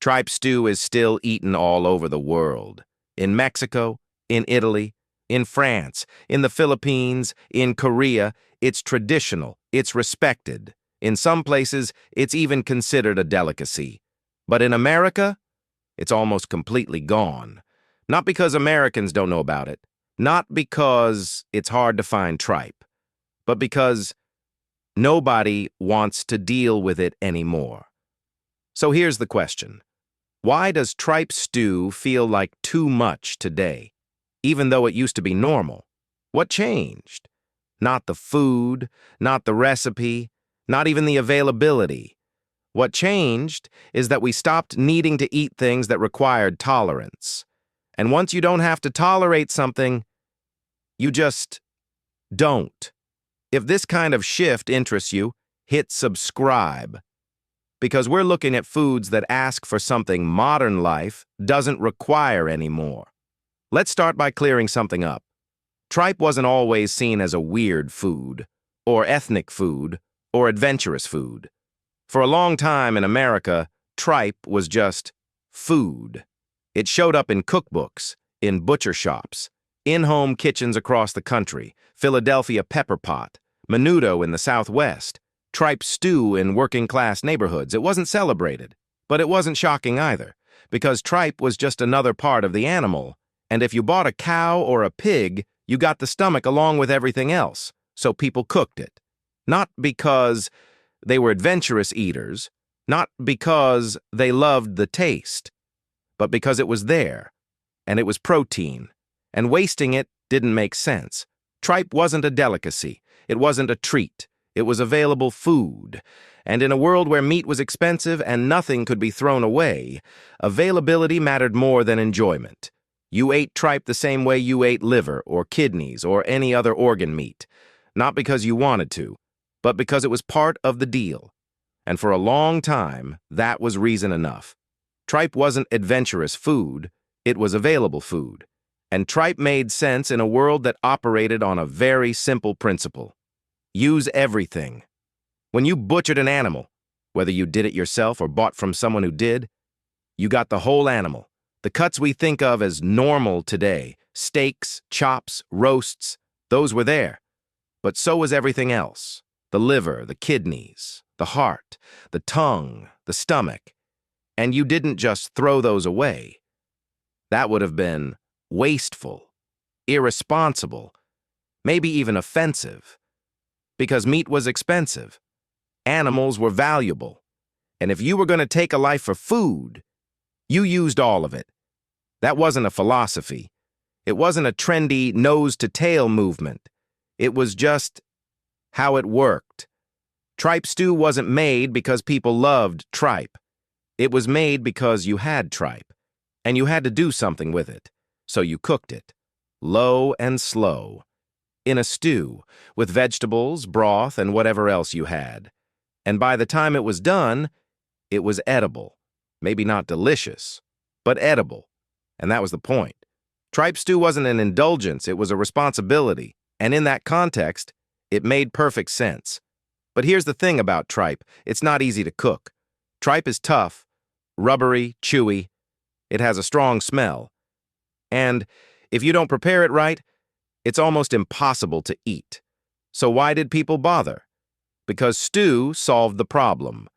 Tripe stew is still eaten all over the world. In Mexico, in Italy, in France, in the Philippines, in Korea, it's traditional, it's respected. In some places, it's even considered a delicacy. But in America, it's almost completely gone. Not because Americans don't know about it, not because it's hard to find tripe, but because nobody wants to deal with it anymore. So here's the question. Why does tripe stew feel like too much today, even though it used to be normal? What changed? Not the food, not the recipe, not even the availability. What changed is that we stopped needing to eat things that required tolerance. And once you don't have to tolerate something, you just don't. If this kind of shift interests you, hit subscribe. Because we're looking at foods that ask for something modern life doesn't require anymore. Let's start by clearing something up. Tripe wasn't always seen as a weird food, or ethnic food, or adventurous food. For a long time in America, tripe was just food. It showed up in cookbooks, in butcher shops, in-home kitchens across the country, Philadelphia pepper pot, menudo in the Southwest, tripe stew in working-class neighborhoods. It wasn't celebrated, but it wasn't shocking either, because tripe was just another part of the animal, and if you bought a cow or a pig, you got the stomach along with everything else, so people cooked it. Not because they were adventurous eaters, not because they loved the taste, but because it was there, and it was protein, and wasting it didn't make sense. Tripe wasn't a delicacy. It wasn't a treat. It was available food. And in a world where meat was expensive and nothing could be thrown away, availability mattered more than enjoyment. You ate tripe the same way you ate liver or kidneys or any other organ meat, not because you wanted to, but because it was part of the deal. And for a long time, that was reason enough. Tripe wasn't adventurous food, it was available food. And tripe made sense in a world that operated on a very simple principle. Use everything. When you butchered an animal, whether you did it yourself or bought from someone who did, you got the whole animal. The cuts we think of as normal today, steaks, chops, roasts, those were there. But so was everything else. The liver, the kidneys, the heart, the tongue, the stomach. And you didn't just throw those away. That would have been wasteful, irresponsible, maybe even offensive. Because meat was expensive. Animals were valuable. And if you were going to take a life for food, you used all of it. That wasn't a philosophy. It wasn't a trendy nose-to-tail movement. It was just how it worked. Tripe stew wasn't made because people loved tripe. It was made because you had tripe, and you had to do something with it. So you cooked it, low and slow, in a stew, with vegetables, broth, and whatever else you had. And by the time it was done, it was edible. Maybe not delicious, but edible. And that was the point. Tripe stew wasn't an indulgence, it was a responsibility. And in that context, it made perfect sense. But here's the thing about tripe. It's not easy to cook. Tripe is tough, rubbery, chewy. It has a strong smell. And if you don't prepare it right, it's almost impossible to eat. So why did people bother? Because stew solved the problem.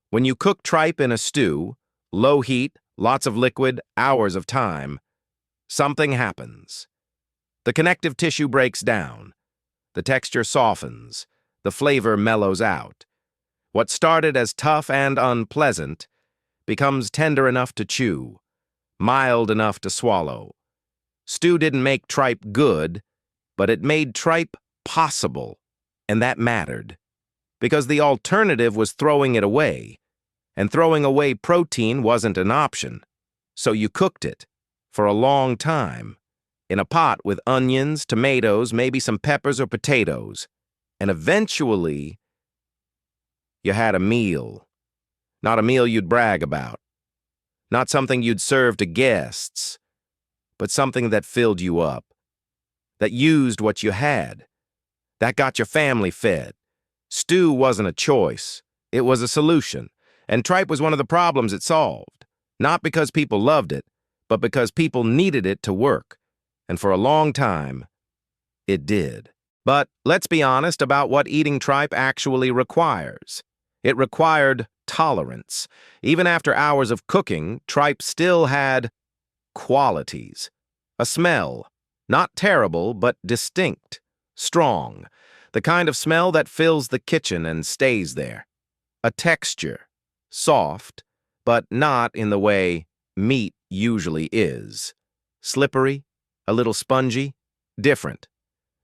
When you cook tripe in a stew, low heat, lots of liquid, hours of time, something happens. The connective tissue breaks down. The texture softens. The flavor mellows out. What started as tough and unpleasant becomes tender enough to chew, mild enough to swallow. Stew didn't make tripe good, but it made tripe possible, and that mattered. Because the alternative was throwing it away, and throwing away protein wasn't an option. So you cooked it, for a long time, in a pot with onions, tomatoes, maybe some peppers or potatoes, and eventually, you had a meal. Not a meal you'd brag about. Not something you'd serve to guests, but something that filled you up, that used what you had, that got your family fed. Stew wasn't a choice. It was a solution, and tripe was one of the problems it solved. Not because people loved it, but because people needed it to work. And for a long time, it did. But let's be honest about what eating tripe actually requires. It required tolerance. Even after hours of cooking, tripe still had qualities. A smell, not terrible, but distinct, strong, the kind of smell that fills the kitchen and stays there. A texture, soft, but not in the way meat usually is. Slippery, a little spongy, different.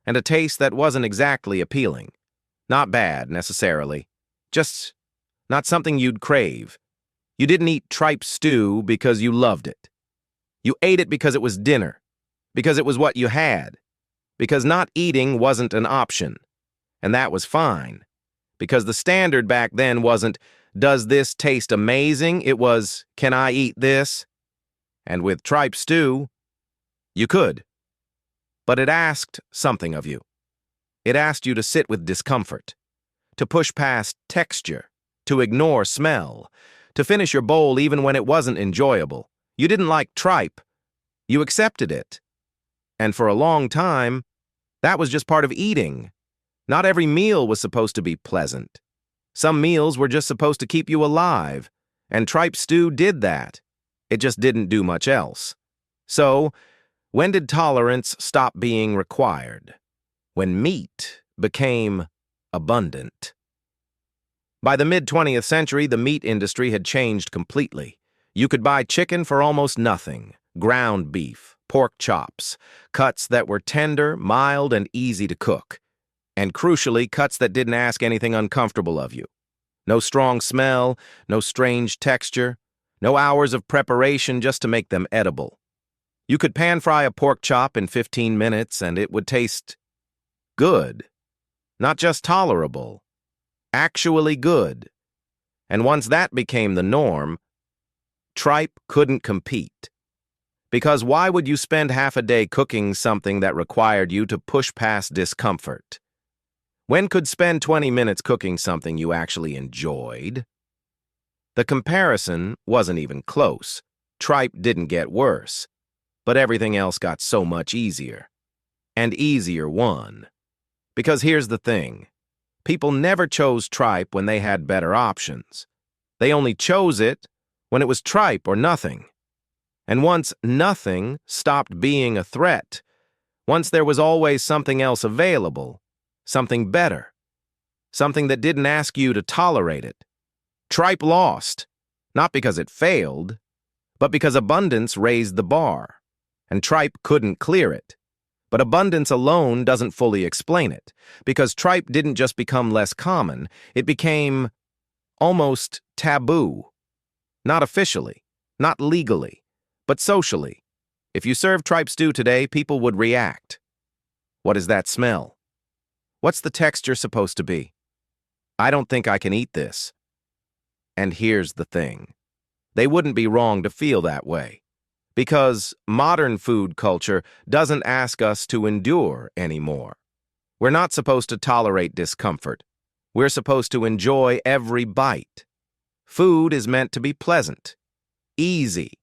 And a taste that wasn't exactly appealing. Not bad, necessarily. Just not something you'd crave. You didn't eat tripe stew because you loved it. You ate it because it was dinner, because it was what you had, because not eating wasn't an option. And that was fine, because the standard back then wasn't, does this taste amazing? It was, can I eat this? And with tripe stew, you could. But it asked something of you. It asked you to sit with discomfort, to push past texture, to ignore smell, to finish your bowl even when it wasn't enjoyable. You didn't like tripe. You accepted it. And for a long time, that was just part of eating. Not every meal was supposed to be pleasant. Some meals were just supposed to keep you alive, and tripe stew did that. It just didn't do much else. So, when did tolerance stop being required? When meat became abundant. By the mid-20th century, the meat industry had changed completely. You could buy chicken for almost nothing, ground beef, pork chops, cuts that were tender, mild, and easy to cook. And crucially, cuts that didn't ask anything uncomfortable of you. No strong smell, no strange texture, no hours of preparation just to make them edible. You could pan-fry a pork chop in 15 minutes and it would taste good. Not just tolerable, actually good. And once that became the norm, tripe couldn't compete. Because why would you spend half a day cooking something that required you to push past discomfort? When could spend 20 minutes cooking something you actually enjoyed? The comparison wasn't even close. Tripe didn't get worse, but everything else got so much easier. And easier won. Because here's the thing. People never chose tripe when they had better options. They only chose it when it was tripe or nothing. And once nothing stopped being a threat, once there was always something else available, something better, something that didn't ask you to tolerate it, tripe lost, not because it failed, but because abundance raised the bar, and tripe couldn't clear it. But abundance alone doesn't fully explain it, because tripe didn't just become less common, it became almost taboo. Not officially, not legally, but socially. If you serve tripe stew today, people would react. What is that smell? What's the texture supposed to be? I don't think I can eat this. And here's the thing. They wouldn't be wrong to feel that way. Because modern food culture doesn't ask us to endure anymore. We're not supposed to tolerate discomfort. We're supposed to enjoy every bite. Food is meant to be pleasant, easy,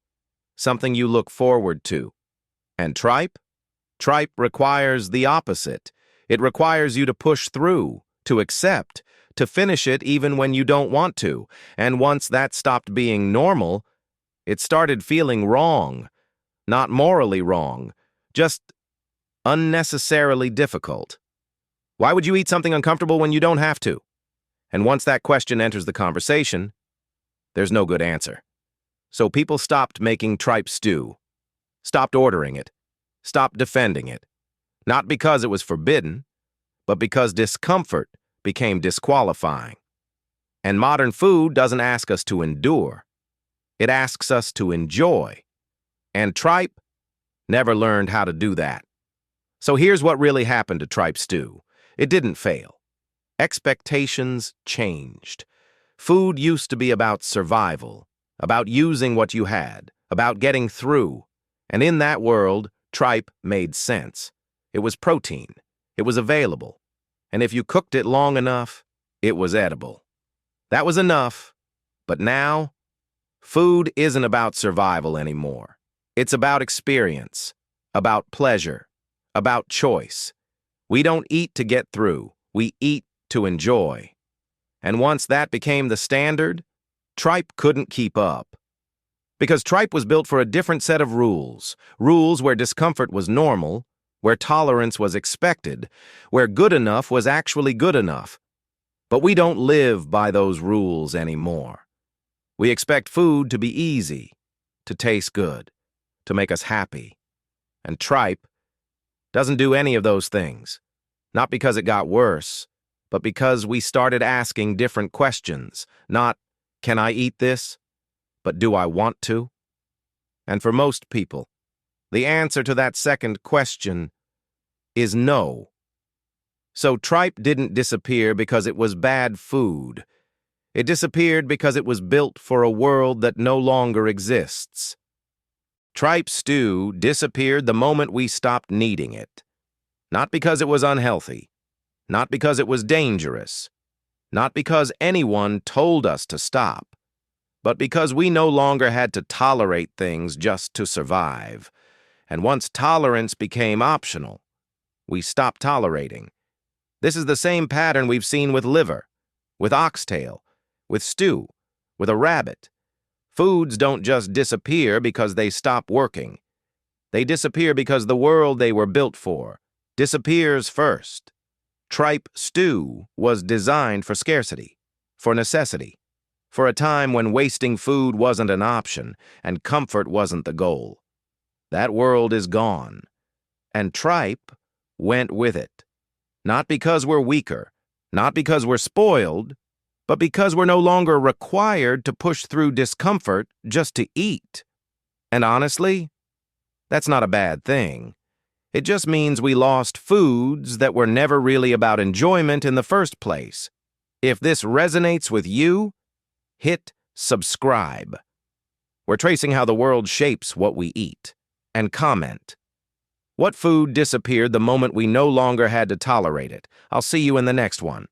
something you look forward to. And tripe? Tripe requires the opposite. It requires you to push through, to accept, to finish it even when you don't want to. And once that stopped being normal, it started feeling wrong. Not morally wrong, just unnecessarily difficult. Why would you eat something uncomfortable when you don't have to? And once that question enters the conversation, there's no good answer. So people stopped making tripe stew, stopped ordering it, stopped defending it. Not because it was forbidden, but because discomfort became disqualifying. And modern food doesn't ask us to endure. It asks us to enjoy. And tripe never learned how to do that. So here's what really happened to tripe stew. It didn't fail. Expectations changed. Food used to be about survival, about using what you had, about getting through. And in that world, tripe made sense. It was protein. It was available. And if you cooked it long enough, it was edible. That was enough. But now, Food isn't about survival anymore. It's about experience, about pleasure, about choice. We don't eat to get through. We eat to enjoy. And once that became the standard, Tripe couldn't keep up. Because Tripe was built for a different set of rules. Rules where discomfort was normal, where tolerance was expected, where good enough was actually good enough. But we don't live by those rules anymore. We expect food to be easy, to taste good, to make us happy. And Tripe doesn't do any of those things. Not because it got worse, but because we started asking different questions. Not, can I eat this? But do I want to? And for most people, the answer to that second question is no. So Tripe didn't disappear because it was bad food. It disappeared because it was built for a world that no longer exists. Tripe stew disappeared the moment we stopped needing it. Not because it was unhealthy, not because it was dangerous, not because anyone told us to stop, but because we no longer had to tolerate things just to survive. And once tolerance became optional, we stopped tolerating. This is the same pattern we've seen with liver, with oxtail, with stew, with a rabbit. Foods don't just disappear because they stop working. They disappear because the world they were built for disappears first. Tripe stew was designed for scarcity, for necessity, for a time when wasting food wasn't an option and comfort wasn't the goal. That world is gone, and Tripe went with it. Not because we're weaker, not because we're spoiled, but because we're no longer required to push through discomfort just to eat. And honestly, that's not a bad thing. It just means we lost foods that were never really about enjoyment in the first place. If this resonates with you, hit subscribe. We're tracing how the world shapes what we eat. And comment. What food disappeared the moment we no longer had to tolerate it? I'll see you in the next one.